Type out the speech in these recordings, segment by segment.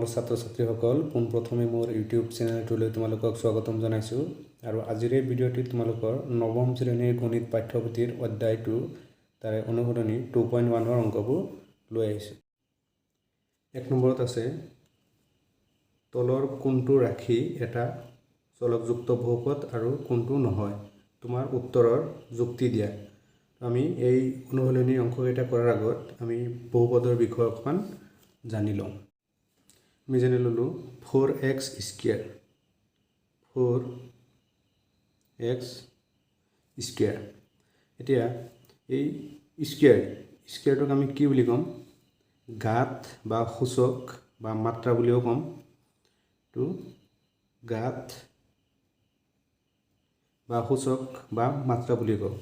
মৰমৰ ছাত্ৰ ছাত্ৰীসকল পোনপ্ৰথমে মোৰ ইউটিউব চেনেলটোলৈ তোমালোকক স্বাগতম জনাইছোঁ আৰু আজিৰ এই ভিডিঅ'টিত তোমালোকৰ নৱম শ্ৰেণীৰ গণিত পাঠ্যপুথিৰ অধ্যায় 2 তাৰে অনুশীলনী 2.1 ৰ অংকবোৰ লৈ আহিছোঁ। 1 নম্বৰত আছে তলৰ কোনটো ৰাশি এটা চলকযুক্ত বহুপদ আৰু কোনটো নহয়, তোমাৰ উত্তৰৰ যুক্তি দিয়া। আমি এই অনুশীলনী অংককেইটা কৰাৰ আগত আমি বহুপদৰ বিষয়ে অকমান জানি লওঁ। আমি জানি ললোঁ 4x স্কোয়ার 4x স্কোয়ার। এতিয়া এই স্কোয়ারটোক আমি কি বুলি ক'ম? ঘাত বা সূচক বা মাত্ৰা বুলিও ক'ম। তো ঘাত বা সূচক বা মাত্ৰা বুলি কওঁ।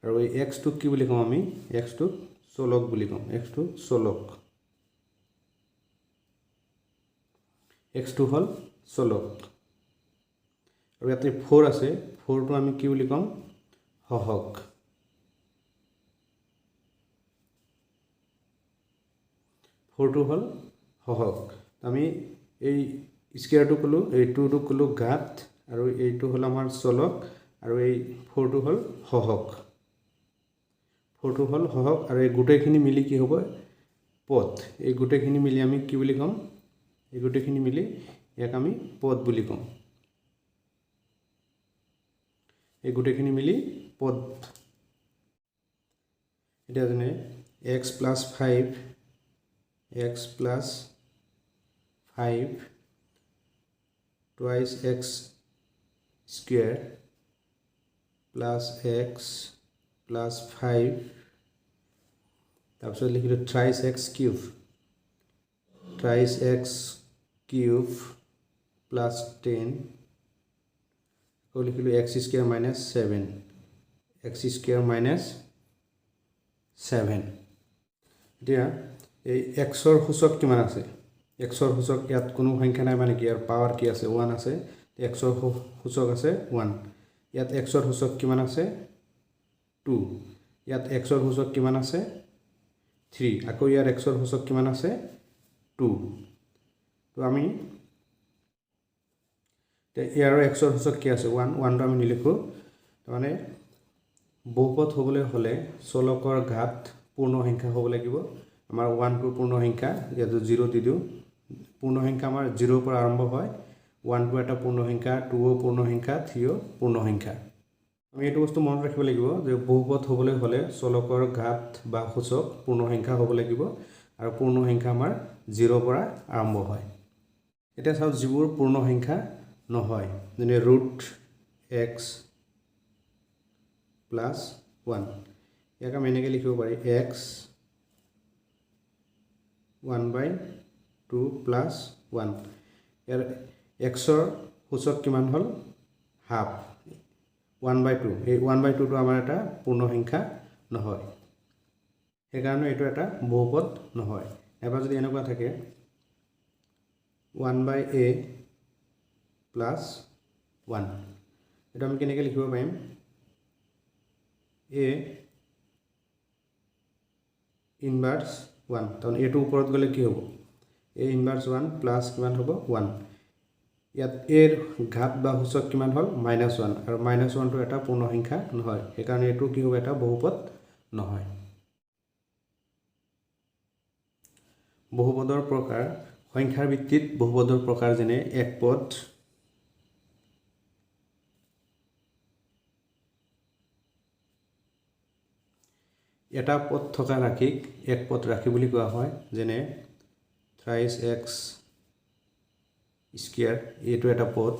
আৰু এই এক্সটোক কি বুলি ক'ম? আমি এক্সটোক চলক বুলি ক'ম। এক্সটো চলক, এক্সটো হ'ল চলক। আৰু ইয়াতে 4 আছে, 4টো আমি কি বুলি ক'ম? সহগ। 4টো হ'ল সহগ। আমি এই স্কোয়াৰটো ক'লোঁ, এই 2টো ক'লোঁ ঘাত, আৰু এইটো হ'ল আমাৰ চলক, আৰু এই 4টো হ'ল সহগ। 4টো হ'ল সহগ, আৰু এই গোটেইখিনি মিলি কি হ'ব? পদ। এই গোটেইখিনি মিলি আমি কি বুলি ক'ম? এই গোটেইখিনি মিলি ইয়াক আমি পদ বুলি ক'ম। এই গোটেইখিনি মিলি পদ। এতিয়া যেনে x + 5 twice x square plus x plus 5 তাৰপিছত লিখিলোঁ thrice x cube plus 10 আকৌ লিখিলোঁ x square minus 7 এতিয়া এই xৰ সূচক কিমান আছে? xৰ সূচক ইয়াত কোনো সংখ্যা নাই, মানে কি ইয়াৰ পাৱাৰ কি আছে? 1 আছে। xৰ সূচক আছে 1। ইয়াত xৰ সূচক কিমান আছে? 2। ইয়াত xৰ সূচক কিমান আছে? 3। আকৌ ইয়াৰ xৰ সূচক কিমান আছে? 2। তো আমি ইয়াৰ xৰ সূচক কি আছে? 1। 1টো আমি নিলিখোঁ। তাৰমানে বহুপদ হ'বলৈ হ'লে চলকৰ ঘাত পূৰ্ণ সংখ্যা হ'ব লাগিব। আমাৰ 1টো পূৰ্ণ সংখ্যা, ইয়াতে 0 দি দিওঁ। পূৰ্ণ সংখ্যা আমাৰ 0ৰ পৰা আৰম্ভ হয়। 1টো এটা পূৰ্ণ সংখ্যা, 2ও পূৰ্ণ সংখ্যা, 3ও পূৰ্ণ সংখ্যা। আমি এইটো বস্তু মনত ৰাখিব লাগিব যে বহুপদ হ'বলৈ হ'লে চলকৰ ঘাত বা সূচক পূৰ্ণ সংখ্যা হ'ব লাগিব, আৰু পূৰ্ণ সংখ্যা আমাৰ 0ৰ পৰা আৰম্ভ হয়। এতিয়া চাওক, যিবোৰ পূৰ্ণ সংখ্যা নহয়, যেনে √x plus 1, ইয়াক আমি এনেকৈ লিখিব পাৰি x 1/2 plus 1। ইয়াৰ xৰ সূচক কিমান হ'ল? হাফ, 1/2। এই 1/2টো আমাৰ এটা পূৰ্ণ সংখ্যা নহয়, সেইকাৰণে এইটো এটা বহুপদ নহয়। এবাৰ যদি এনেকুৱা থাকে 1/a plus 1, এইটো আমি কেনেকৈ লিখিব পাৰিম? a ইনভাৰ্স 1, কাৰণ এইটো ওপৰত গ'লে কি হ'ব? a ইনভাৰ্স 1 প্লাছ কিমান হ'ব? 1। ইয়াত a ৰ ঘাত বা সূচক কিমান হ'ল? -1, আৰু -1টো এটা পূৰ্ণ সংখ্যা নহয়, সেইকাৰণে এইটো কি হ'ব? এটা বহুপদ নহয়। বহুপদৰ প্ৰকাৰ। সংখ্যাৰ ভিত্তিত বহুপদৰ প্ৰকাৰ যেনে একপদ, এটা পদ থকা ৰাশিক একপদ ৰাশি বুলি কোৱা হয়। যেনে thrice x স্কোয়ার, এইটো এটা পদ।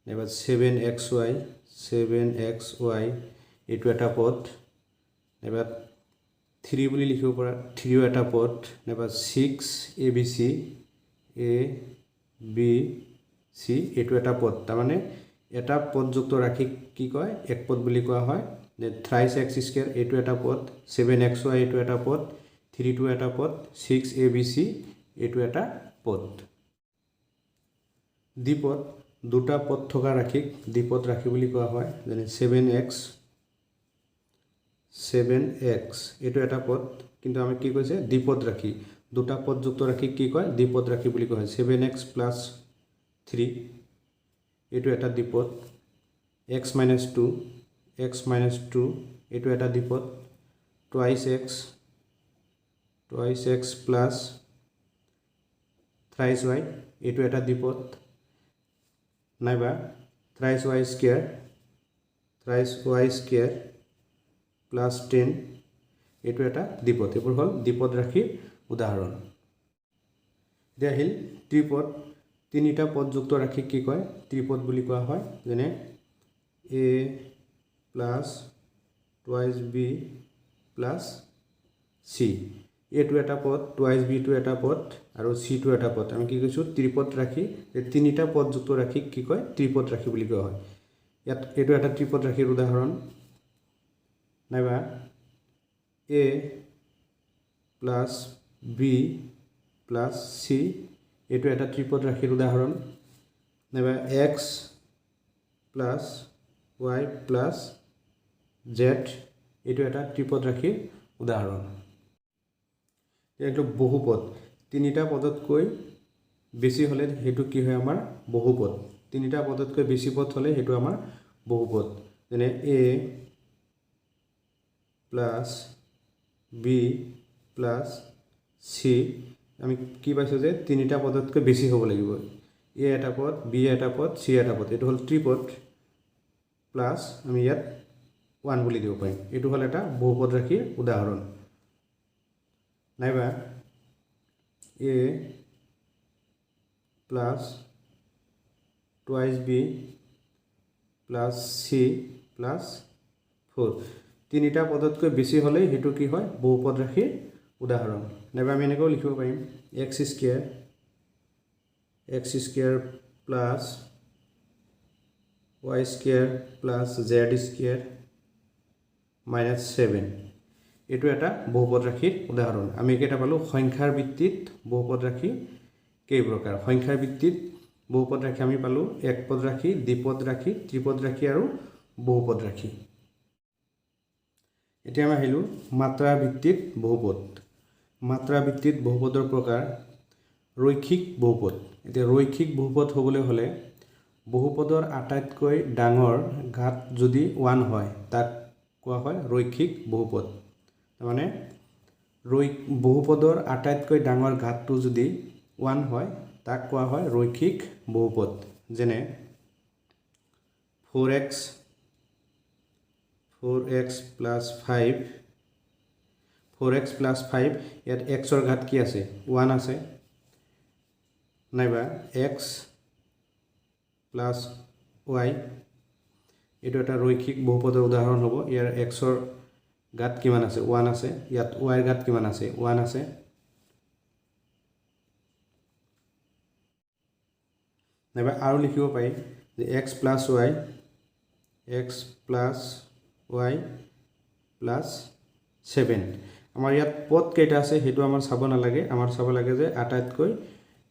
নাইবা 7xy এইটো এটা পদ। নাইবা 3 বুলি লিখিব পৰা, 3ও এটা পদ। নাইবা 6abc এইটো এটা পদ। তাৰমানে এটা পদযুক্ত ৰাশিক কি কয়? একপদ বুলি কোৱা হয়। thrice x square এইটো এটা পদ, 7xy এইটো এটা পদ, 3টো এটা পদ, 6abc এইটো এটা পদ। দ্বিপদ, দুটা পদ থকা ৰাশিক দ্বিপদ ৰাশি বুলি কোৱা হয়। যেনে 7x এইটো এটা পদ, কিন্তু আমি কি কৈছে? দ্বিপদ ৰাশি। দুটা পদযুক্ত ৰাশিক কি কয় দ্বিপদ ৰাশি বুলি কোৱা হয় 7x + 3 এইটো এটা দ্বিপদ x - 2 x - 2 এইটো এটা দ্বিপদ twice x plus thrice y এইটো এটা দ্বিপদ নাইবা thrice y square plus 10 এইটো এটা দ্বিপদ এইবোৰ হ'ল দ্বিপদ ৰাশিৰ উদাহৰণ এতিয়া আহিল ত্ৰিপদ তিনিটা পদযুক্ত ৰাশিক কি কয় ত্ৰিপদ বুলি কোৱা হয় যেনে a plus twice b plus c এইটো এটা পদ twice b টো এটা পদ আৰু c টো এটা পদ আমি কি কৈছো ত্ৰিপদ ৰাশি এই তিনিটা পদযুক্ত ৰাশিক কি কয় ত্ৰিপদ ৰাশি বুলি কোৱা হয় ইয়াত এইটো এটা ত্ৰিপদ ৰাশিৰ উদাহৰণ নাইবা a plus b plus c এইটো এটা ত্ৰিপদ ৰাশিৰ উদাহৰণ নাইবা x plus y plus z এইটো এটা ত্ৰিপদ ৰাশিৰ উদাহৰণ এইটো বহুপদ তিনিটা পদতকৈ বেছি হলে হেতু কি হয় আমাৰ বহুপদ তিনিটা পদতকৈ বেছি পদ হলে হেতু আমাৰ বহুপদ যেনে a plus b plus c আমি কি পাইছো যে তিনিটা পদতকৈ বেছি হ'ব লাগিব a এটা পদ b এটা পদ c এটা পদ এটো হল ত্ৰিপদ প্লাস আমি ইয়াত 1 বুলি দিব পাৰিম এটো হল এটা বহুপদ ৰাশিৰ উদাহৰণ নাইবা a plus twice b plus c plus 4 তিনিটা পদতকৈ বেছি হলে হেতু কি হয় বহুপদ ৰাশিৰ উদাহৰণ নাইবা আমি এনেকৈ লিখিব পাৰিম x square plus y square plus z square minus 7 এটো এটা বহুপদ ৰাশিৰ উদাহৰণ আমি কেটা পালো সংখ্যাৰ ভিত্তিত বহুপদ ৰাশি কেই প্ৰকাৰ সংখ্যাৰ ভিত্তিত বহুপদ ৰাশি আমি পালো একপদ ৰাশি দ্বিপদ ৰাশি ত্ৰিপদ ৰাশি আৰু বহুপদ ৰাশি এতিয়া আমি আহিলো মাত্ৰা ভিত্তিত বহুপদ মাত্ৰা ভিত্তিত বহুপদৰ প্ৰকাৰ ৰৈখিক বহুপদ এতিয়া ৰৈখিক বহুপদ হ'বলৈ হলে বহুপদৰ আটাইতকৈ ডাঙৰ ঘাত যদি 1 হয় তাক কোৱা হয় ৰৈখিক বহুপদ মানে বহুপদৰ আটাইতকৈ ডাঙৰ ঘাতটো যদি 1 হয় তাক কোৱা হয় ৰৈখিক বহুপদ যেনে 4x plus 5 4x plus 5 ইয়াত x ৰ ঘাত কি আছে 1 আছে নাইবা x plus y এটো এটা ৰৈখিক বহুপদৰ উদাহৰণ হ'ব ইয়াৰ x ৰ ঘাত কিমান আছে 1 আছে ইয়াত y ৰ ঘাত কিমান আছে 1 আছে নাইবা আৰু লিখিব পাৰি যে x plus y plus 7 আমাৰ ইয়াত পদ কেইটা আছে হেতু আমাৰ চাব নালাগে আমাৰ চাব লাগে যে আটাইতকৈ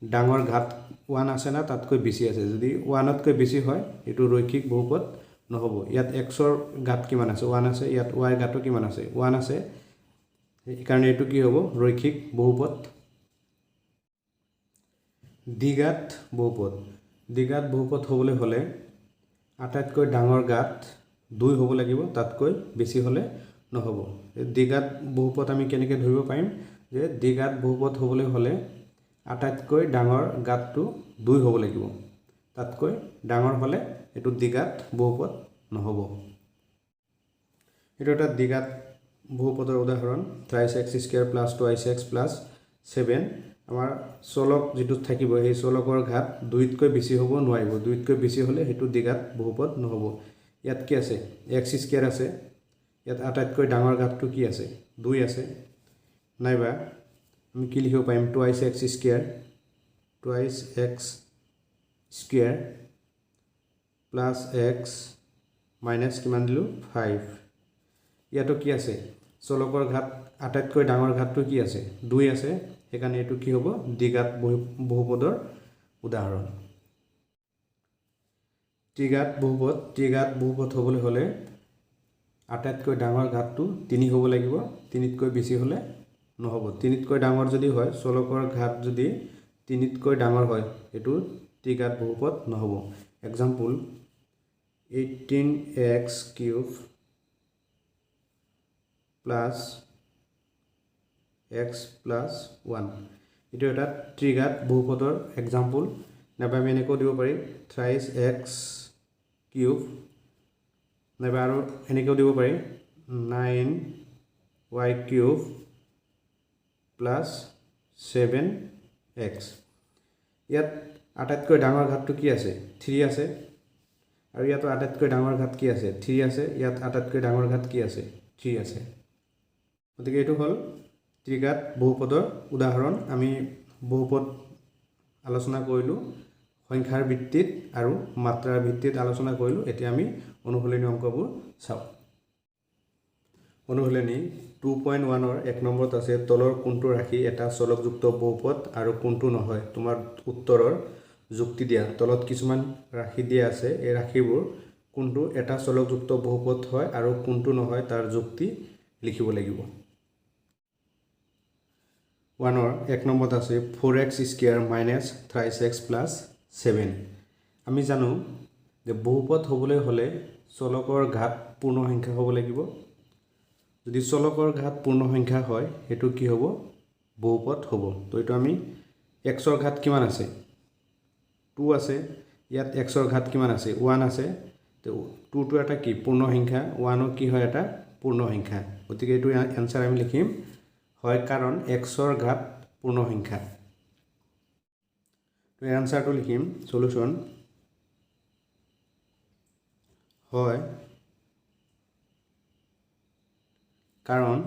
ডাঙৰ ঘাত 1 আছে না তাতকৈ বেছি আছে যদি 1 তকৈ বেছি হয় এটো ৰৈখিক বহুপদ নহব ইয়াত x ৰ ঘাত কিমান আছে 1 আছে ইয়াত y ঘাতটো কিমান আছে 1 আছে এই কাৰণে এটো কি হ'ব ৰৈখিক বহুপদ দ্বিঘাত বহুপদ হ'বলৈ হলে আটাইতকৈ ডাঙৰ ঘাত 2 হ'ব লাগিব তাতকৈ বেছি হলে নহব দ্বিঘাত বহুপদ আমি কেনেকৈ ধৰিব পাৰিম যে দ্বিঘাত বহুপদ হ'বলৈ হলে আটাইতকৈ ডাঙৰ ঘাতটো 2 হ'ব লাগিব তাতকৈ ডাঙৰ হলে এটো দ্বিঘাত বহুপদ নহব এটো এটা দ্বিঘাত বহুপদৰ উদাহৰণ thrice x square plus twice x plus 7 আমাৰ চলক যেটো থাকিব এই চলকৰ ঘাত 2 তকৈ বেছি হ'ব নোৱাৰিব 2 তকৈ বেছি হলে হেতু দ্বিঘাত বহুপদ নহব ইয়াত কি আছে x square আছে ইয়াত আটাইতকৈ ডাঙৰ ঘাতটো কি আছে 2 আছে নাইবা আমি কি লিখিব পাৰিম twice x square plus x minus কিমান দিলো 5 ইয়াতো কি আছে চলকৰ ঘাত আটাইতকৈ ডাঙৰ ঘাতটো কি আছে 2 আছে এখানে এটো কি হ'ব দ্বিঘাত বহুপদৰ উদাহৰণ ত্ৰিঘাত বহুপদ হ'বলৈ হলে আটাইতকৈ ডাঙৰ ঘাতটো 3 হ'ব লাগিব 3 তকৈ বেছি হলে নহ'ব। 3তকৈ ডাঙৰ যদি হয়, চলকৰ ঘাত যদি 3তকৈ ডাঙৰ হয়, এইটো ত্ৰিঘাত বহুপদ নহ'ব। Example 18x³ plus x plus 1, এইটো এটা ত্ৰিঘাত বহুপদৰ এক্সাম্পল। নাইবা আমি এনেকৈও দিব পাৰি থ্ৰাইছ x³ নাইবা আৰু এনেকৈও দিব পাৰি 9y³ প্লাছ 7x। ইয়াত আটাইতকৈ ডাঙৰ ঘাতটো কি আছে? 3 আছে। আৰু ইয়াতো আটাইতকৈ ডাঙৰ ঘাত কি আছে? 3 আছে। ইয়াত আটাইতকৈ ডাঙৰ ঘাত কি আছে? 3 আছে। গতিকে এইটো হ'ল ত্ৰিঘাত বহুপদৰ উদাহৰণ। আমি বহুপদ আলোচনা কৰিলোঁ, সংখ্যাৰ ভিত্তিত আৰু মাত্ৰাৰ ভিত্তিত আলোচনা কৰিলোঁ। এতিয়া আমি অনুশীলনী অংকবোৰ চাওঁ। অনুশীলনী 2.1ৰ 1 নম্বৰত আছে তলৰ কোনটো ৰাশি এটা চলকযুক্ত বহুপদ আৰু কোনটো নহয়? তোমাৰ উত্তৰৰ যুক্তি দিয়া। তলত কিছুমান ৰাশি দিয়া আছে, এই ৰাশিবোৰ কোনটো এটা চলকযুক্ত বহুপদ হয় আৰু কোনটো নহয় তাৰ যুক্তি লিখিব লাগিব। 1ৰ 1 নম্বৰত আছে 4x² মাইনাছ 30x প্লাছ 7। আমি জানো যে বহুপদ হ'বলৈ হ'লে চলকৰ ঘাত পূৰ্ণ সংখ্যা হ'ব লাগিব। যদি চলকৰ ঘাত পূৰ্ণ সংখ্যা হয়, সেইটো কি হ'ব? বহুপদ হ'ব। তো এইটো আমি xৰ ঘাত কিমান আছে? 2 আছে। ইয়াত xৰ ঘাত কিমান আছে? 1 আছে। তো 2টো এটা কি? পূৰ্ণ সংখ্যা। 1ও কি হয়? এটা পূৰ্ণ সংখ্যা। গতিকে এইটো এনচাৰ আমি লিখিম হয়, কাৰণ xৰ ঘাত পূৰ্ণ সংখ্যা। তো এই এনচাৰটো লিখিম সলিউশ্যন হয়, কাৰণ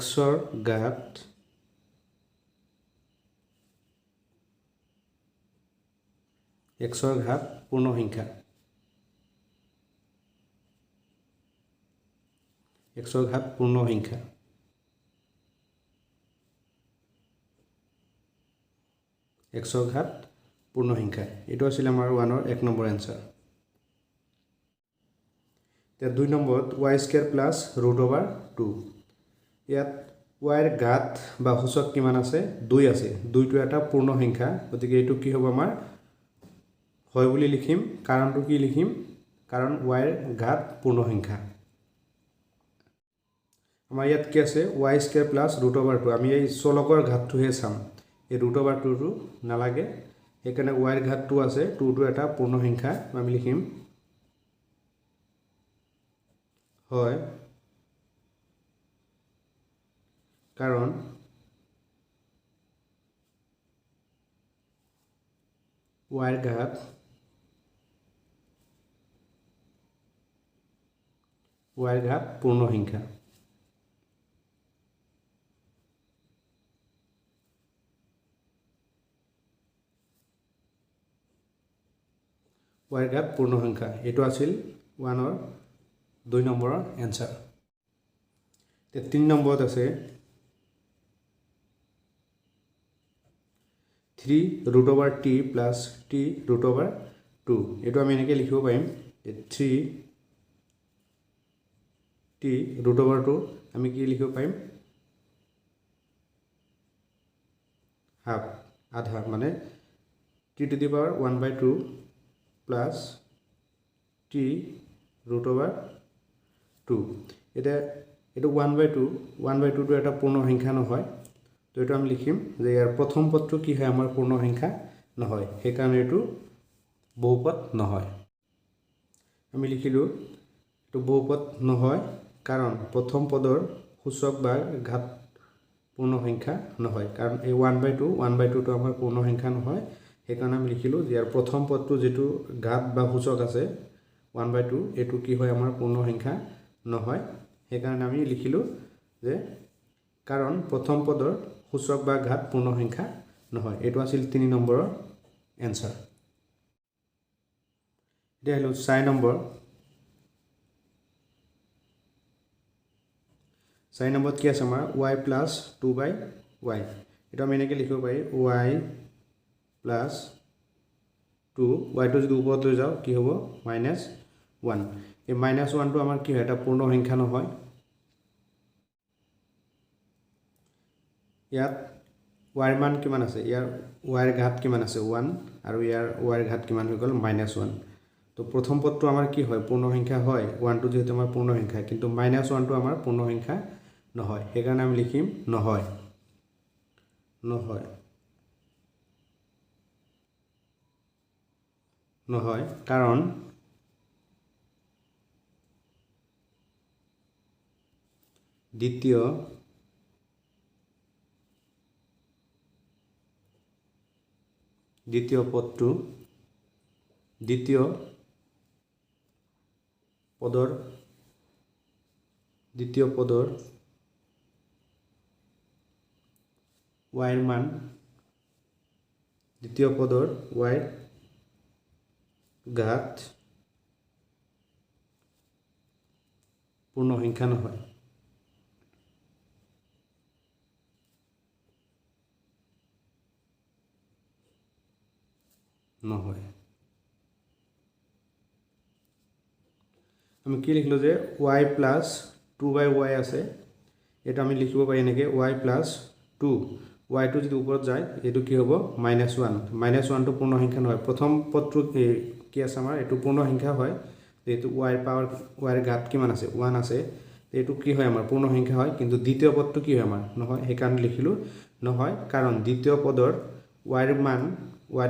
xৰ ঘাত পূৰ্ণ সংখ্যা। xৰ ঘাত পূৰ্ণ সংখ্যা। xৰ ঘাত পূৰ্ণ সংখ্যা। এইটো আছিল আমাৰ 1ৰ 1 নম্বৰ এনচাৰ। এতিয়া 2 নম্বৰত y² প্লাছ √/2। ইয়াত yৰ ঘাত বা সূচক কিমান আছে? 2 আছে। 2টো এটা পূৰ্ণ সংখ্যা। গতিকে এইটো কি হ'ব? আমাৰ হয় বুলি লিখিম। কাৰণটো কি লিখিম? কাৰণ yৰ ঘাত পূৰ্ণ সংখ্যা। আমাৰ ইয়াত কি আছে? y² plus √/2। আমি এই চলকৰ ঘাতটোহে চাম, এই √/2টো নালাগে। সেইকাৰণে yৰ ঘাত 2 আছে। 2টো এটা পূৰ্ণ সংখ্যা। আমি লিখিম হয়, কাৰণ yৰ ঘাত পূৰ্ণ সংখ্যা। yৰ ঘাত পূৰ্ণ সংখ্যা। এইটো আছিল 1ৰ 2 নম্বৰৰ এনচাৰ। 3 নম্বৰত আছে 3√t প্লাছ t√2। এইটো আমি এনেকৈ লিখিব পাৰিম 3t√2 আমি কি লিখিব পাৰিম? হাফ, আধা, মানে t⁻1/2 প্লাছ t√2। এতিয়া এইটো 1/2টো এটা পূৰ্ণ সংখ্যা নহয়। তো এইটো আমি লিখিম যে ইয়াৰ প্ৰথম পদটো কি হয়? আমাৰ পূৰ্ণ সংখ্যা নহয়। সেইকাৰণে এইটো বহুপদ নহয়। আমি লিখিলোঁ এইটো বহুপদ নহয় কাৰণ প্ৰথম পদৰ সূচক বা ঘাত পূৰ্ণ সংখ্যা নহয়। কাৰণ এই 1/2টো আমাৰ পূৰ্ণ সংখ্যা নহয়। সেইকাৰণে আমি লিখিলোঁ যে ইয়াৰ প্ৰথম পদটো যিটো ঘাত বা সূচক আছে 1/2, এইটো কি হয়? আমাৰ পূৰ্ণ সংখ্যা নহয়। সেইকাৰণে আমি লিখিলোঁ যে কাৰণ প্ৰথম পদৰ সূচক বা ঘাত পূৰ্ণ সংখ্যা নহয়। এইটো আছিল 3 নম্বৰৰ এনচাৰ। এতিয়া আহিলোঁ 4 নম্বৰ। 4 নম্বৰত কি আছে আমাৰ? y plus 2/y। এইটো আমি এনেকৈ লিখিব পাৰি y প্লাছ 2। yটো যদি ওপৰত লৈ যাওঁ কি হ'ব? 1 এই -1 টো আমাৰ কি হয় এটা পূৰ্ণ সংখ্যা নহয় ইয়াত y ৰ মান কিমান আছে ইয়াৰ y ৰ ঘাত কিমান আছে 1 আৰু ইয়াৰ y ৰ ঘাত কিমান হৈ গ'ল -1 তো প্ৰথম পদটো আমাৰ কি হয় পূৰ্ণ সংখ্যা হয় 1 টো যেহেতু আমাৰ পূৰ্ণ সংখ্যা কিন্তু -1 টো আমাৰ পূৰ্ণ সংখ্যা নহয় সেইকাৰণে আমি লিখিম নহয় নহয় নহয় কাৰণ দ্বিতীয় পদটো দ্বিতীয় পদৰ y ৰ মান দ্বিতীয় পদৰ y ঘাত পূৰ্ণ সংখ্যা নহয় আমি কি লিখিলো যে y প্লাস 2/y আছে এটা আমি লিখিব পাৰি এনেকৈ y প্লাস 2 y টো যদি ওপৰত যায় এটো কি হ'ব -1 টো পূৰ্ণ সংখ্যা নহয় প্ৰথম পদটো কি আছে আমাৰ এটো পূৰ্ণ সংখ্যা হয় যেটো y পাৱাৰ y ৰ ঘাত কিমান আছে 1 আছে এটো কি হয় আমাৰ পূৰ্ণ সংখ্যা হয় কিন্তু দ্বিতীয় পদটো কি হয় আমাৰ নহয় সেইকাৰণে লিখিলো নহয় কাৰণ দ্বিতীয় পদৰ y ৰ মান y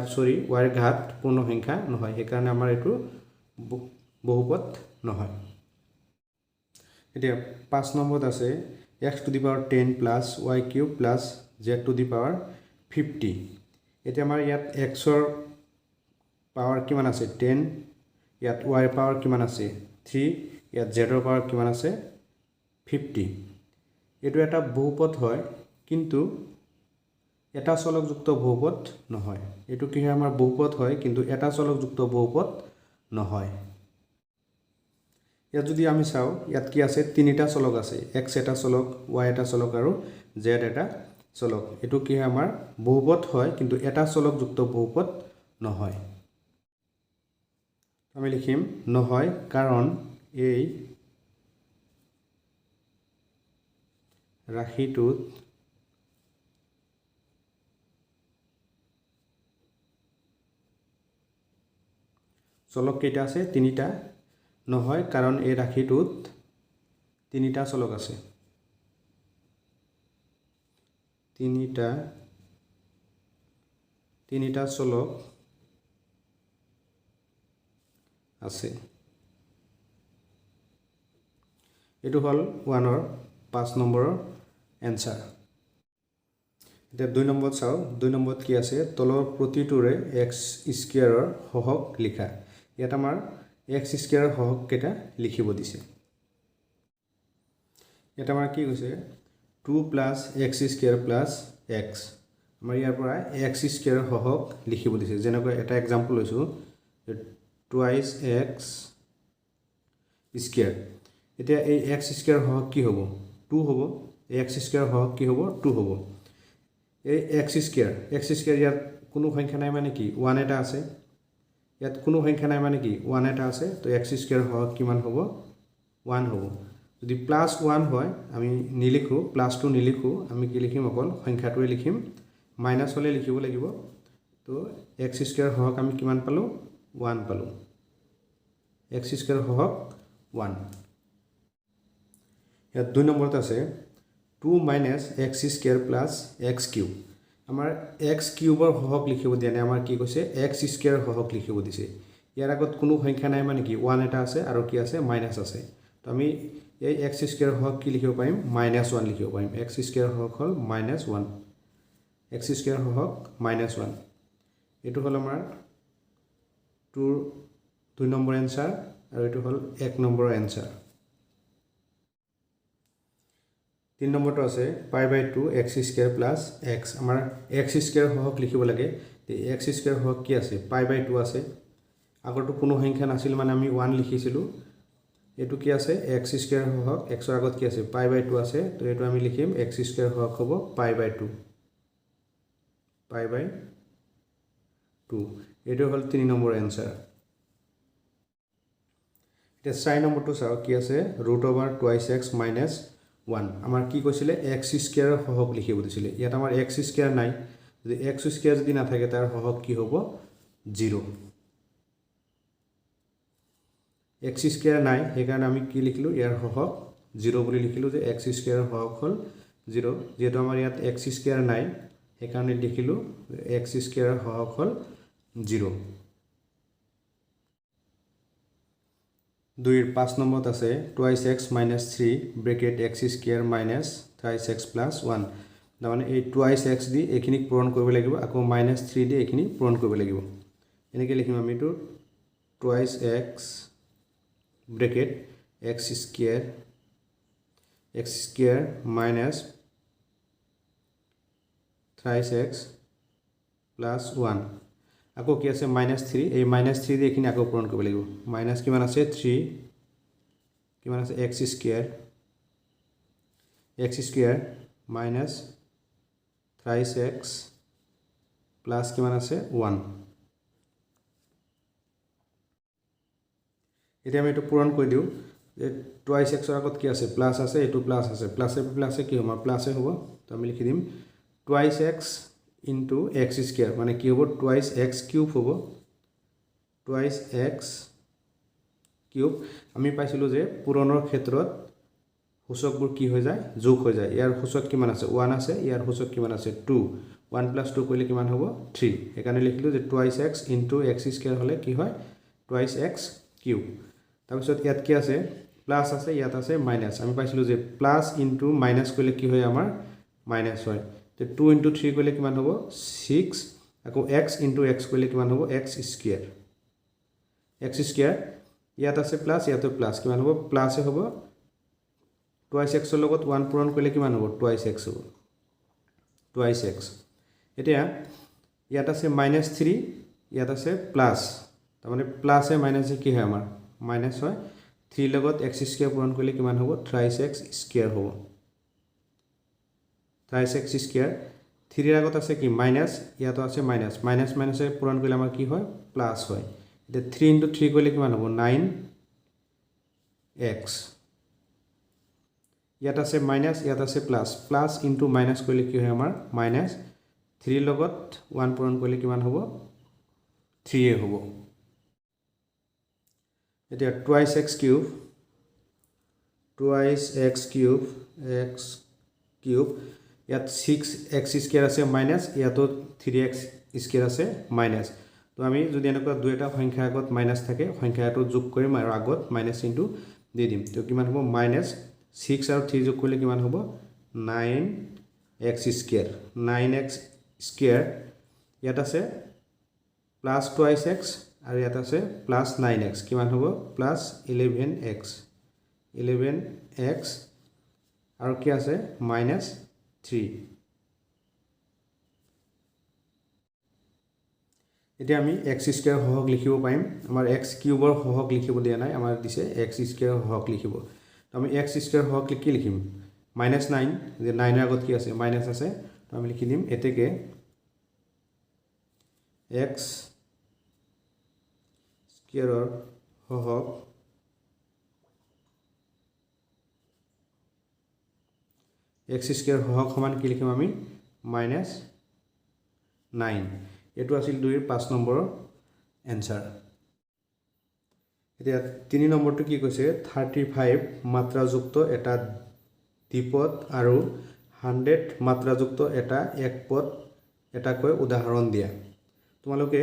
ৰ ঘাত পূৰ্ণ সংখ্যা নহয় সেইকাৰণে আমাৰ এটো বহুপদ নহয় এতিয়া 5 নম্বৰত আছে x to the power 10 plus y cube plus z to the power 50 এতিয়া আমাৰ ইয়াত x ৰ পাৱাৰ কিমান আছে 10 ইয়াত y ৰ পাৱাৰ কিমান আছে 3 ইয়াত z ৰ পাৱাৰ কিমান আছে 50 এটো এটা বহুপদ হয় কিন্তু এটা চলকযুক্ত বহুপদ নহয় এটো কি হয় আমাৰ বহুপদ হয় কিন্তু এটা চলকযুক্ত বহুপদ নহয় ইয়াত যদি আমি চাও ইয়াত কি আছে তিনিটা চলক আছে x এটা চলক y এটা চলক আৰু z এটা চলক এটো কি হয় আমাৰ বহুপদ হয় কিন্তু এটা চলকযুক্ত বহুপদ নহয় আমি লিখিম নহয় কাৰণ এই ৰাশিটোত চলক কেইটা আছে তিনিটা নহয় কাৰণ এই ৰাশিটোত তিনিটা চলক আছে তিনিটা চলক আছে এটো হল 1 ৰ 5 নম্বৰৰ এনসাৰ এতিয়া 2 নম্বৰত চাও 2 নম্বৰত কি আছে তলৰ প্ৰতিটোৰে x স্কয়াৰৰ হহক লিখা ইয়াত আমাৰ x স্কয়াৰৰ হহক কেটা লিখিব দিছে এটা আমাৰ কি কৈছে 2 plus x square plus x আমাৰ ইয়াৰ পৰা x square হহক লিখিব দিছে যেনেকৈ এটা एग्जांपल লৈছো twice x square এতিয়া এই x square হহক কি হ'ব 2 হ'ব x square হহক কি হ'ব 2 হ'ব এই x square ইয়াত কোনো সংখ্যা নাই মানে কি 1 এটা আছে ইয়াত কোনো সংখ্যা নাই মানে কি 1 এটা আছে তো x square হহক কিমান হ'ব 1 হ'ব যদি +1 হয় আমি নিলিখো +2 নিলিখো আমি কি লিখিম অকল সংখ্যাটোৱে লিখিম মাইনাস হলে লিখিব লাগিব তো x স্কয়াৰ হওক আমি কিমান পালো 1 পালো x স্কয়াৰ হওক 1 ইয়াত 2 নম্বৰত আছে 2 - x স্কয়াৰ + x কিউব আমাৰ x কিউবৰ হওক লিখিব দিয়া নাই আমাৰ কি কৈছে x স্কয়াৰ হওক লিখিব দিছে ইয়াৰ আগত কোনো সংখ্যা নাই মানে কি 1 এটা আছে আৰু কি আছে মাইনাস আছে তো আমি এই x স্কয়াৰ হওক কি লিখিব পাৰিম -1 লিখিব পাৰিম x স্কয়াৰ হওক হল -1 x স্কয়াৰ হওক -1 এটো হল আমাৰ 2 নম্বৰ এনসাৰ আৰু এটো হল 1 নম্বৰৰ এনসাৰ 3 নম্বৰটো আছে π/2 x স্কয়াৰ + x আমাৰ x স্কয়াৰ হওক লিখিব লাগে তে x স্কয়াৰ হওক কি আছে π/2 আছে আগৰটো কোনো সংখ্যা নাছিল মানে আমি 1 লিখিছিলো এটো কি আছে x স্কয়াৰ হওক x ৰ আগত কি আছে π/2 আছে তো এটো আমি লিখিম x স্কয়াৰ হওক হ'ব π/2 এটো হল 3 নম্বৰ এনসাৰ এতিয়া 4 নম্বৰটো চাওক কি আছে √2x - 1 আমাৰ কি কৈছিলে x স্কয়াৰৰ সহগ লিখিব দিছিলে ইয়াত আমাৰ x স্কয়াৰ নাই যদি x স্কয়াৰ যদি নাথাকে তাৰ সহগ কি হ'ব 0 x স্কয়াৰ নাই সেইকাৰণে আমি কি লিখিলো ইয়াৰ সহগ 0 বুলি লিখিলো যে x স্কয়াৰৰ সহগ হ'ল 0 যেহেতু আমাৰ ইয়াত x স্কয়াৰ নাই সেইকাৰণে লিখিলো x স্কয়াৰৰ সহগ হ'ল 0 2 5 নম্বৰত আছে 2x - 3 bracket x square minus 3x plus 1 মানে এই 2x দি এইখিনি পূৰণ কৰিব লাগিব আকৌ -3 দি এইখিনি পূৰণ কৰিব লাগিব এনেকৈ লিখিম আমি তো 2x bracket x square minus 3x plus 1 আকৌ কি আছে -3 এই -3 দি এইখিনি আকৌ পূৰণ কৰিব লাগিব মাইনাস কিমান আছে 3 কিমান আছে x square minus 3x plus কিমান আছে 1 এতিয়া আমি এটো পূৰণ কৰি দিও যে 2x ৰ আগত কি আছে প্লাস আছে এটো প্লাস আছে প্লাসে কি হ'ব প্লাসে হ'ব তো আমি লিখি দিম 2x into x square মানে কি হ'ব 2x cube হ'ব 2x cube আমি পাইছিলো যে পূৰণৰ ক্ষেত্ৰত সূচকবোৰ কি হৈ যায় যোগ হৈ যায় ইয়াৰ সূচক কিমান আছে 1 আছে ইয়াৰ সূচক কিমান আছে 2 1 + 2 কৰিলে কিমান হ'ব 3 একাৰণে লিখিলো যে 2x into x square হলে কি হয় 2x cube তাৰপিছত ইয়াত কি আছে প্লাস আছে ইয়াত আছে মাইনাস আমি পাইছিলো যে প্লাস into মাইনাস কৰিলে কি হয় আমাৰ মাইনাস হয় তো 2 into 3 কৰিলে কিমান হ'ব 6 আকৌ x into x কৰিলে কিমান হ'ব x square ইয়াত আছে প্লাস ইয়াতো প্লাস কিমান হ'ব প্লাসে হ'ব 2x ৰ লগত 1 পূৰণ কৰিলে কিমান হ'ব 2x হ'ব 2x এতিয়া ইয়াত আছে -3 ইয়াত আছে প্লাস তাৰ মানে প্লাসে মাইনাসে কি হয় আমাৰ মাইনাস হয় 3 লগত x স্কয়াৰ পূৰণ কৰিলে কিমান হ'ব 3x স্কয়াৰ হ'ব 3x স্কয়াৰ 3 ৰ আগত আছে কি মাইনাস ইয়াতো আছে মাইনাস মাইনাসে পূৰণ কৰিলে আমাৰ কি হয় প্লাস হয় এতিয়া 3 into 3 কৰিলে কিমান হ'ব 9x ইয়াত আছে মাইনাস ইয়াত আছে প্লাস into মাইনাস কৰিলে কি হয় আমাৰ মাইনাস 3 লগত 1 পূৰণ কৰিলে কিমান হ'ব 3 এ হ'ব এতিয়া 2x cube ইয়াত 6x স্কয়াৰ আছে মাইনাস ইয়াতো 3x স্কয়াৰ আছে মাইনাস তো আমি যদি এনেকুৱা দুইটা সংখ্যা আগত মাইনাস থাকে সংখ্যাটো যোগ কৰিম আৰু আগত মাইনাস চিহ্নটো দি দিম তো কিমান হ'ব -6 আৰু 3 যোগ কৰিলে কিমান হ'ব 9x স্কয়াৰ ইয়াত আছে +2x আৰু ইয়াত আছে +9x কিমান হ'ব +11x আৰু কি আছে -3 এতিয়া আমি x স্কয়াৰ সহগ লিখিব পাৰিম আমাৰ x কিউবৰ সহগ লিখিব দিয়া নাই আমাৰ দিছে x স্কয়াৰ সহগ লিখিব তো আমি x স্কয়াৰ সহগ কি লিখিম -9 যে 9 ৰ আগত কি আছে মাইনাস আছে তো আমি লিখি দিম এতেকে x স্কয়াৰৰ সহগ x স্কয়াৰ সহগ সমান কি লিখিম আমি -9 এটো আছিল 2 ৰ 5 নম্বৰৰ এনসাৰ এতিয়া 3 নম্বৰটো কি কৈছে 35 মাত্ৰাযুক্ত এটা দ্বিপদ আৰু 100 মাত্ৰাযুক্ত এটা একপদ এটাকৈ উদাহৰণ দিয়া তোমালোকে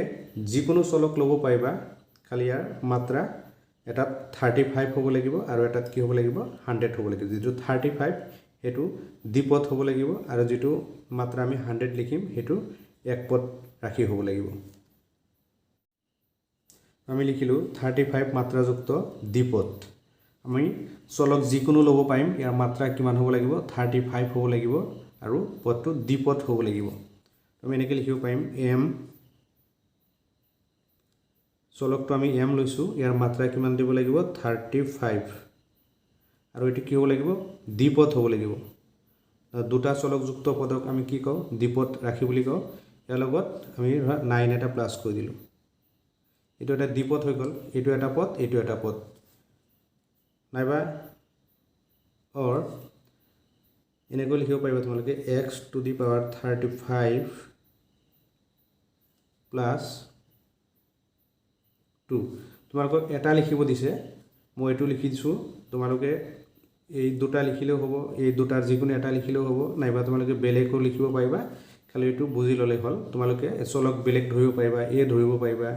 যিকোনো চলক ল'ব পাৰিবা খালি ইয়াৰ মাত্ৰা এটাত 35 হ'ব লাগিব আৰু এটাত কি হ'ব লাগিব 100 হ'ব লাগিব যেটো 35 হেতু দ্বিপদ হ'ব লাগিব আৰু যেটো মাত্ৰা আমি 100 লিখিম হেতু একপদ ৰাখি হ'ব লাগিব আমি লিখিলো 35 মাত্ৰাযুক্ত দ্বিপদ আমি চলক যিকোনো ল'ব পাৰিম ইয়াৰ মাত্ৰা কিমান হ'ব লাগিব 35 হ'ব লাগিব আৰু পদটো দ্বিপদ হ'ব লাগিব আমি এনেকৈ লিখিব পাৰিম m চলকটো আমি m লৈছো ইয়াৰ মাত্ৰা কিমান দিব লাগিব 35 আৰু এটো কি হ'ব লাগিব দ্বিপদ হ'ব লাগিব দুটা চলক যুক্ত পদক আমি কি কও দ্বিপদ ৰাখি বুলি কও ইয়াৰ লগত আমি 9 এটা প্লাস কৰি দিলো এটো এটা দ্বিপদ হৈ গল এটো এটা পদ নাইবা অৰ এনেকৈ লিখিব পাৰিবা তোমালোকে x to the power 35 plus 2 তোমালোকক এটা লিখিব দিছে মই এইটো লিখি দিছোঁ তোমালোকে এই দুটা লিখিলেও হ'ব এই দুটাৰ যিকোনো এটা লিখিলেও হ'ব নাইবা তোমালোকে বেলেগো লিখিব পাৰিবা খালি এইটো বুজি ল'লে হ'ল তোমালোকে চলক বেলেগ ধৰিব পাৰিবা এ ধৰিব পাৰিবা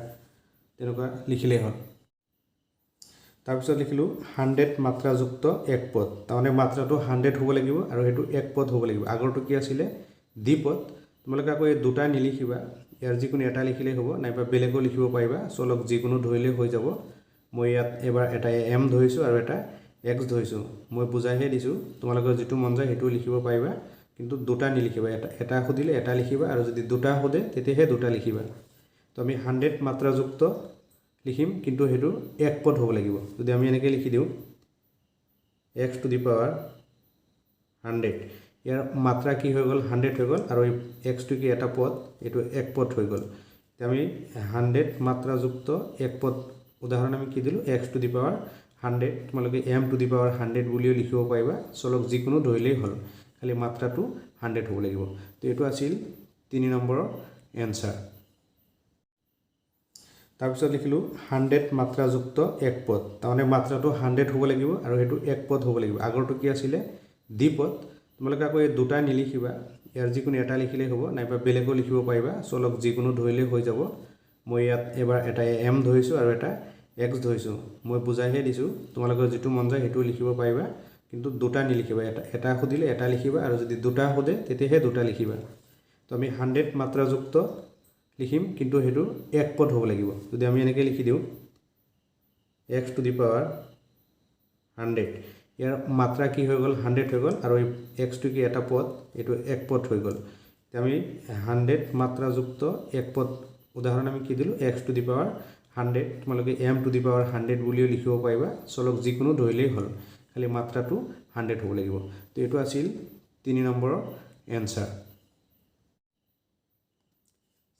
তেনেকুৱা লিখিলেই হ'ল তাৰপিছত লিখিলোঁ 100 মাত্ৰাযুক্ত এক পদ তাৰমানে মাত্ৰাটো 100 হ'ব লাগিব আৰু সেইটো এক পদ হ'ব লাগিব আগৰটো কি আছিলে দ্বিপদ তোমালোকে আকৌ এই দুটা নিলিখিবা ইয়াৰ যিকোনো এটা লিখিলেই হ'ব নাইবা বেলেগো লিখিব পাৰিবা চলক যিকোনো ধৰিলেই হৈ যাব মই ইয়াত এবাৰ এটা এম ধৰিছোঁ আৰু এটা এক্স ধৰিছোঁ মই বুজাইহে দিছোঁ তোমালোকৰ যিটো মন যায় সেইটো লিখিব পাৰিবা কিন্তু দুটা নিলিখিবা এটা সুধিলে এটা লিখিবা আৰু যদি দুটা সোধে তেতিয়াহে দুটা লিখিবা তো আমি 100 মাত্ৰাযুক্ত লিখিম কিন্তু সেইটো এক পদ হ'ব লাগিব যদি আমি এনেকৈ লিখি দিওঁ x টু দি পাৱাৰ 100 ইয়াৰ মাত্ৰা কি হৈ গ'ল 100 হৈ গ'ল আৰু এই x টু কি এটা পদ এইটো এক পদ হৈ গ'ল এতিয়া আমি 100 মাত্ৰাযুক্ত এক পদ উদাহৰণ আমি কি দিলোঁ x টু দি পাৱাৰ 100 তোমালোকে m টু দি পাৱাৰ 100 বুলিও লিখিব পাৰিবা চলক যিকোনো ধৰিলেই হ'ল খালি মাত্ৰাটো 100 হ'ব লাগিব তো এইটো আছিল 3 নম্বৰৰ এনসাৰ তাৰপিছত লিখিলোঁ 100 মাত্ৰাযুক্ত এক পদ তাৰমানে মাত্ৰাটো 100 হ'ব লাগিব আৰু সেইটো এক পদ হ'ব লাগিব আগৰটো কি আছিলে দ্বিপদ তোমালোকে আকৌ এই দুটা নিলিখিবা ইয়াৰ যিকোনো এটা লিখিলেই হ'ব নাইবা বেলেগো লিখিব পাৰিবা চলক যিকোনো ধৰিলেই হৈ যাব মই ইয়াত এবাৰ এটা এম ধৰিছোঁ আৰু এটা এক্স ধৰিছোঁ মই বুজাইহে দিছোঁ তোমালোকৰ যিটো মন যায় সেইটো লিখিব পাৰিবা কিন্তু দুটা নিলিখিবা এটা সুধিলে এটা লিখিবা আৰু যদি দুটা সোধে তেতিয়াহে দুটা লিখিবা তো আমি 100 মাত্ৰাযুক্ত লিখিম কিন্তু সেইটো এক পদ হ'ব লাগিব যদি আমি এনেকৈ লিখি দিওঁ x টু দি পাৱাৰ 100 ইয়াৰ মাত্ৰা কি হৈ গ'ল 100 হৈ গ'ল আৰু x টু কি এটা পদ এইটো এক পদ হৈ গ'ল এতিয়া আমি 100 মাত্ৰাযুক্ত এক পদ উদাহৰণ আমি কি দিলোঁ x টু দি পাৱাৰ 100 তোমালোকে m টু দি পাৱাৰ 100 বুলিও লিখিব পাৰিবা চলক যিকোনো ধৰিলেই হ'ল খালি মাত্ৰাটো 100 হ'ব লাগিব তো এইটো আছিল 3 নম্বৰৰ এনসাৰ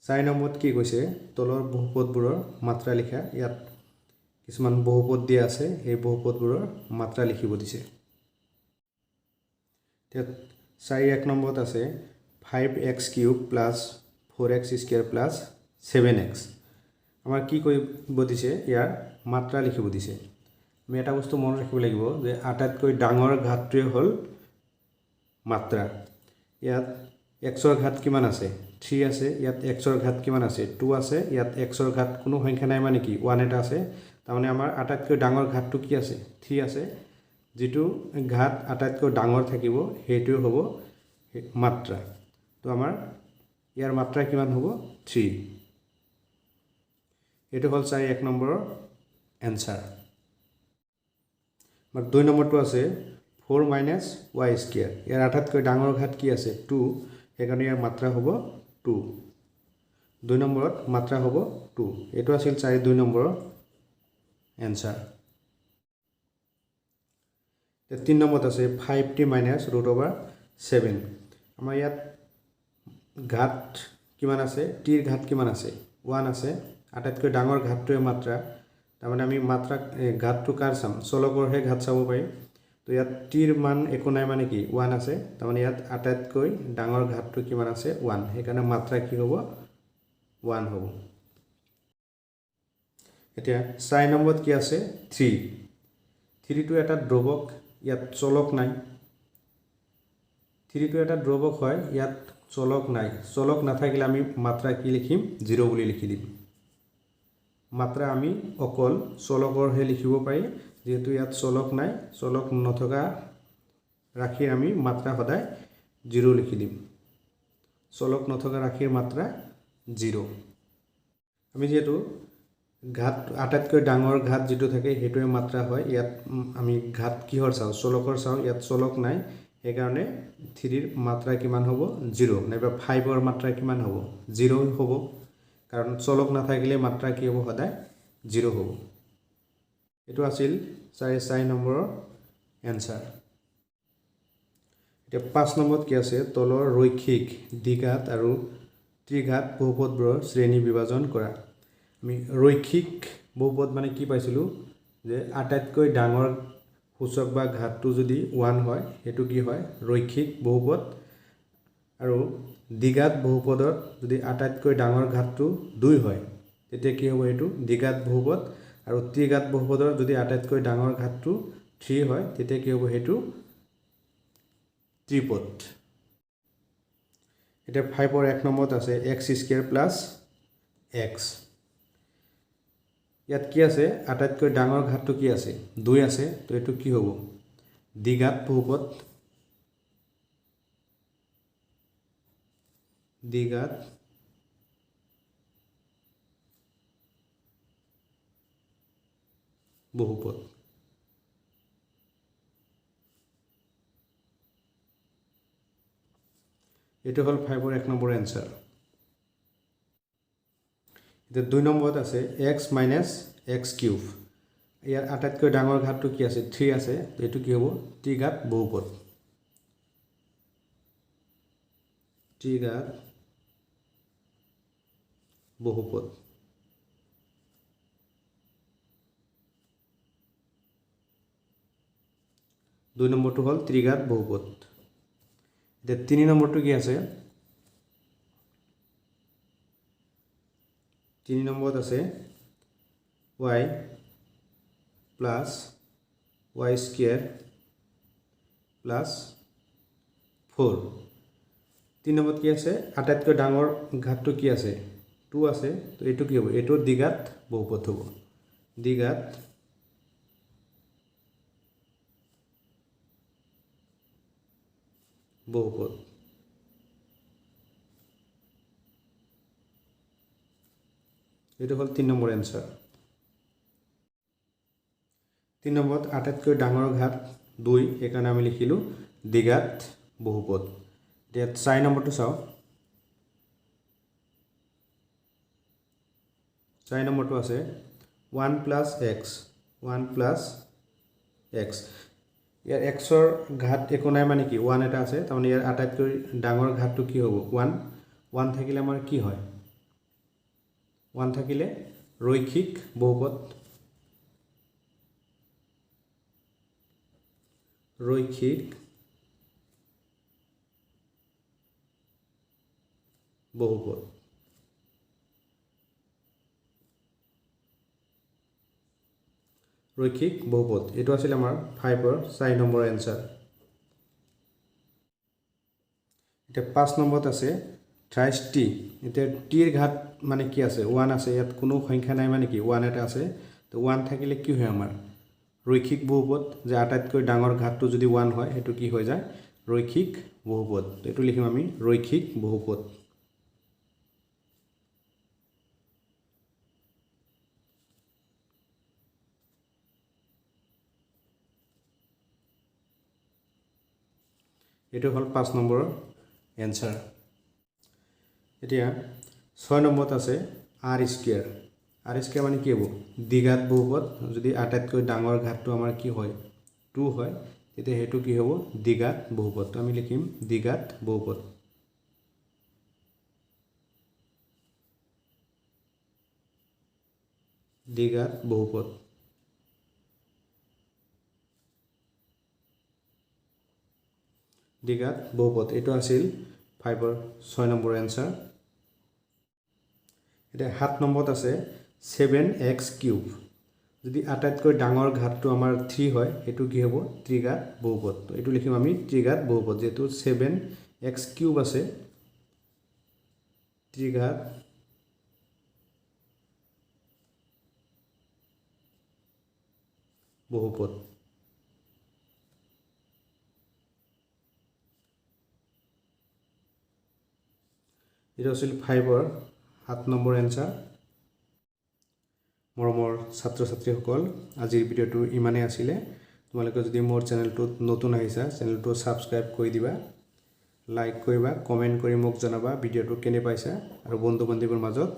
4 নম্বৰত কি কৈছে তলৰ বহুপদবোৰৰ মাত্ৰা লিখা ইয়াত কিছুমান বহুপদ দিয়া আছে এই বহুপদবোৰৰ মাত্ৰা লিখিব দিছে এতিয়া 4 নম্বৰত আছে 5x cube plus 4x square plus 7x আমাৰ কি কৰিব দিছে ইয়াৰ মাত্ৰা লিখিব দিছে আমি এটা বস্তু মনত ৰাখিব লাগিব যে আটাইতকৈ ডাঙৰ ঘাতটোৱে হ'ল মাত্ৰা ইয়াত x ৰ ঘাত কিমান আছে 3 আছে ইয়াত x ৰ ঘাত কিমান আছে 2 আছে ইয়াত x ৰ ঘাত কোনো সংখ্যা নাই মানে কি 1 এটা আছে তাৰমানে আমাৰ আটাইতকৈ ডাঙৰ ঘাতটো কি আছে 3 আছে যেটো ঘাত আটাইতকৈ ডাঙৰ থাকিব হেইটো হ'ব মাত্ৰা তো আমাৰ ইয়াৰ মাত্ৰা কিমান হ'ব 3 এটো হ'ল 1 নম্বৰৰ এনসাৰ আমাৰ 2 নম্বৰটো আছে 4 মাইনাছ y স্কয়াৰ ইয়াৰ আটাইতকৈ ডাঙৰ ঘাত কি আছে 2 সেইকাৰণে ইয়াৰ মাত্ৰা হ'ব 2 2 নম্বৰত মাত্ৰা হ'ব 2 এটো আছিল 2 নম্বৰৰ এনসাৰ 3 নম্বৰত আছে 5t মাইনাছ √7 আমাৰ ইয়াত ঘাত কিমান আছে t ৰ ঘাত কিমান আছে 1 আছে আটাইতকৈ ডাঙৰ ঘাতটোৱে মাত্ৰা তাৰমানে আমি মাত্ৰা ঘাতটো কাৰ চাম চলকৰহে ঘাত চাব পাৰিম তো ইয়াত t ৰ মান একো নাই মানে কি 1 আছে তাৰমানে ইয়াত আটাইতকৈ ডাঙৰ ঘাতটো কিমান আছে 1 সেইকাৰণে মাত্ৰা কি হ'ব 1 হ'ব এতিয়া 4 নম্বৰত কি আছে 3 টো এটা ধ্ৰুৱক ইয়াত চলক নাই 3 টো এটা ধ্ৰুৱক হয় ইয়াত চলক নাই চলক নাথাকিলে আমি মাত্ৰা কি লিখিম 0 বুলি লিখি দিম মাত্ৰা আমি অকল চলকৰহে লিখিব পাৰি যেহেতু ইয়াত চলক নাই চলক নথকা ৰাখি আমি মাত্ৰা সদায় 0 লিখি দিম চলক নথকা ৰাখিৰ মাত্ৰা 0 আমি যেহেতু ঘাত আটাইতকৈ ডাঙৰ ঘাত যেটো থাকে হেটোৱে মাত্ৰা হয় ইয়াত আমি ঘাত কিহৰ চাও চলকৰ চাও ইয়াত চলক নাই সেইকাৰণে 3 ৰ মাত্ৰা কিমান হ'ব 0 নাইবা 5 ৰ মাত্ৰা কিমান হ'ব 0 হ'ব কাৰণ চলক নাথাকিলে মাত্ৰা কি হ'ব সদায় 0 হ'ব এটো আছিল 4 নম্বৰৰ এনসাৰ এতিয়া 5 নম্বৰত কি আছে তলৰ ৰৈখিক দ্বিঘাত আৰু ত্ৰিঘাত বহুপদবোৰৰ শ্ৰেণী বিভাজন কৰা আমি ৰৈখিক বহুপদ মানে কি পাইছিলো যে আটাইতকৈ ডাঙৰ সূচক বা ঘাতটো যদি 1 হয় সেইটো কি হয় ৰৈখিক বহুপদ আৰু দ্বিঘাত বহুপদৰ যদি আটাইতকৈ ডাঙৰ ঘাতটো 2 হয় তেতিয়া কি হ'ব এইটো দ্বিঘাত বহুপদ আৰু ত্ৰিঘাত বহুপদৰ যদি আটাইতকৈ ডাঙৰ ঘাতটো 3 হয় তেতিয়া কি হ'ব সেইটো ত্ৰিপদ এটা 5 ৰ 1 নম্বৰত আছে x² + x ইয়াত কি আছে আটাইতকৈ ডাঙৰ ঘাতটো কি আছে 2 আছে তো এটো কি হ'ব দ্বিঘাত বহুপদ দ্বিঘাত বহুপদ এটো হল 5 ৰ 1 নম্বৰ এনসাৰ এটা 2 নম্বৰত আছে x - x³ ইয়াৰ আটাইতকৈ ডাঙৰ ঘাতটো কি আছে 3 আছে এটো কি হ'ব ত্ৰিঘাত বহুপদ ত্ৰিঘাত বহুপদ 2 নম্বৰটো হল ত্ৰিঘাত বহুপদ এটা 3 নম্বৰটো কি আছে 3 নম্বৰত আছে y plus y² plus 4 3 নম্বৰত কি আছে আটাইতকৈ ডাঙৰ ঘাতটো কি আছে 2 আছে তো এটো কি হ'ব এটো দ্বিঘাত বহুপদ হ'ব দ্বিঘাত বহুপদ এটো হল 3 নম্বৰ এনসাৰ 3 নম্বৰত আটাইতকৈ ডাঙৰ ঘাত 2 একাৰণে আমি লিখিলো দ্বিঘাত বহুপদ এতিয়া 4 নম্বৰটো চাও 4 নম্বৰটো আছে 1 + x 1 + x ইয়াৰ x ৰ ঘাত একো নাই মানে কি 1 এটা আছে তাৰমানে ইয়াৰ আটাইতকৈ ডাঙৰ ঘাতটো কি হ'ব 1 থাকিলে আমাৰ কি হয় 1 থাকিলে ৰৈখিক বহুপদ ৰৈখিক বহুপদ ৰৈখিক বহুপদ এটো আছিল আমাৰ 5 ৰ 4 নম্বৰ এনসাৰ এটা 5 নম্বৰত আছে 30t এটা t ৰ ঘাত মানে কি আছে 1 আছে ইয়াত কোনো সংখ্যা নাই মানে কি 1 এটা আছে তো 1 থাকিলে কি হয় আমাৰ ৰৈখিক বহুপদ যে আটাইতকৈ ডাঙৰ ঘাতটো যদি 1 হয় এটো কি হৈ যায় ৰৈখিক বহুপদ এটো লিখিম আমি ৰৈখিক বহুপদ এটো হল 5 নম্বৰৰ এনসাৰ এতিয়া 6 নম্বৰত আছে r² মানে কি হ'ব দ্বিঘাত বহুপদ যদি আটাইতকৈ ডাঙৰ ঘাতটো আমাৰ কি হয় 2 হয় তেতিয়া হেতু কি হ'ব দ্বিঘাত বহুপদ তো আমি লিখিম দ্বিঘাত বহুপদ দ্বিঘাত বহুপদ দ্বিঘাত বহুপদ এটো আছিল 5 ৰ 6 নম্বৰ এনসাৰ এটা 7 নম্বৰত আছে 7x³ যদি আটাইতকৈ ডাঙৰ ঘাতটো আমাৰ 3 হয় এটো কি হ'ব ত্ৰিঘাত বহুপদ তো এটো লিখিম আমি ত্ৰিঘাত বহুপদ যেটো 7x³ আছে ত্ৰিঘাত বহুপদ এটা আছিল 5 ৰ 7 নম্বৰ এনসাৰ মৰমৰ ছাত্ৰ ছাত্ৰীসকল আজিৰ ভিডিওটো ইমানে আছিলে তোমালোকে যদি মোৰ চেনেলটো নতুন আহিছা চেনেলটো সাবস্ক্ৰাইব কৰি দিবা লাইক কৰিবা কমেন্ট কৰি মোক জনাবা ভিডিওটো কেনে পাইছা আৰু বন্ধু বান্ধৱীৰ মাজত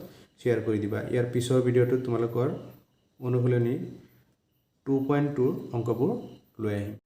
শেয়াৰ কৰি দিবা ইয়াৰ পিছৰ ভিডিওটো তোমালোকৰ অনুশীলনী 2.2 অংকবোৰ লৈ আহিম